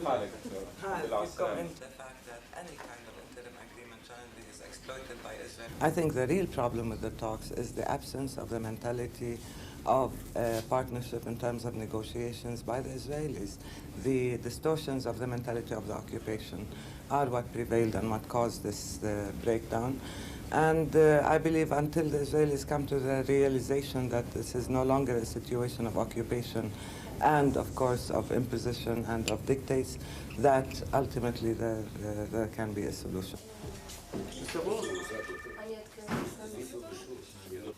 fact that any kind of interim agreement generally is exploited by Israel. I think the real problem with the talks is the absence of the mentality of partnership in terms of negotiations by the Israelis. The distortions of the mentality of the occupation are what prevailed and what caused this breakdown. And I believe until the Israelis come to the realization that this is no longer a situation of occupation and, of course, of imposition and of dictates, that ultimately there can be a solution.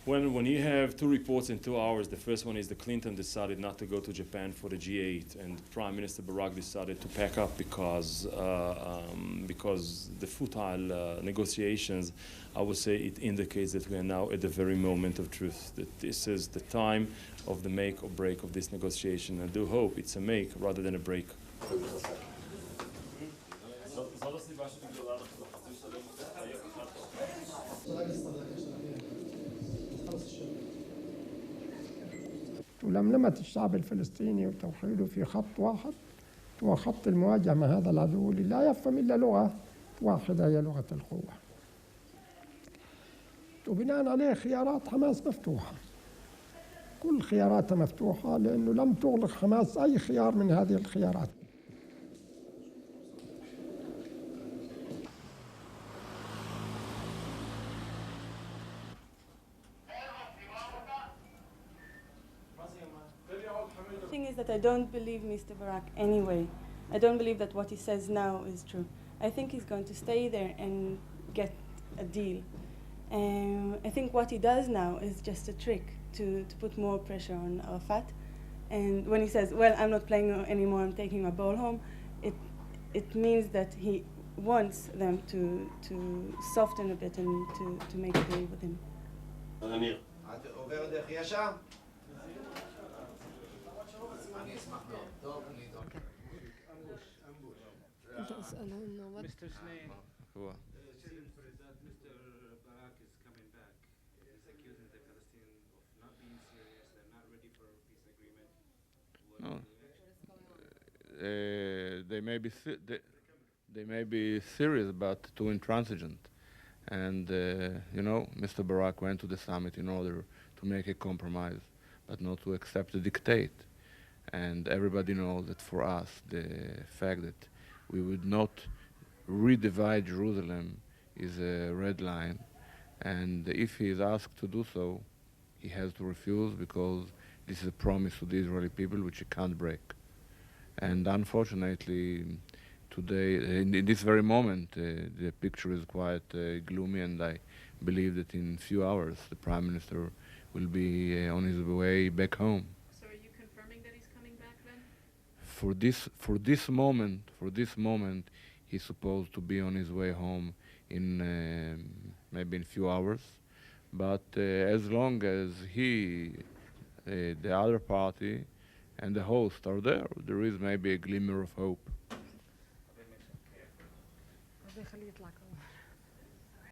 When you have two reports in 2 hours, the first one is that Clinton decided not to go to Japan for the G8, and Prime Minister Barak decided to pack up because the futile negotiations, I would say it indicates that we are now at the very moment of truth, that this is the time of the make or break of this negotiation. I do hope it's a make rather than a break. ولملمة الشعب الفلسطيني وتوحيده في خط واحد هو خط المواجهة مع هذا العدو اللي لا يفهم إلا لغة واحدة هي لغة القوة. وبناء عليه خيارات حماس مفتوحة، كل خياراتها مفتوحة لأنه لم تغلق حماس أي خيار من هذه الخيارات. The thing is that I don't believe Mr. Barak anyway. I don't believe that what he says now is true. I think he's going to stay there and get a deal. I think what he does now is just a trick to put more pressure on Arafat. And when he says, well, I'm not playing anymore, I'm taking my ball home, it means that he wants them to soften a bit and to make a deal with him. Mr. Snain, seems that Mr. Barak is coming back. He's accusing the Palestinians of not being serious, they're not ready for a peace agreement. They may be serious, but too intransigent. And Mr. Barak went to the summit in order to make a compromise, but not to accept a dictate. And everybody knows that for us, the fact that we would not redivide Jerusalem is a red line. And if he is asked to do so, he has to refuse, because this is a promise to the Israeli people which he can't break. And unfortunately, today, in this very moment, the picture is quite gloomy, and I believe that in a few hours the Prime Minister will be on his way back home. So are you confirming that he's coming back then? For this moment, he's supposed to be on his way home in maybe in a few hours. But as long as he, the other party, and the host are there, there is maybe a glimmer of hope.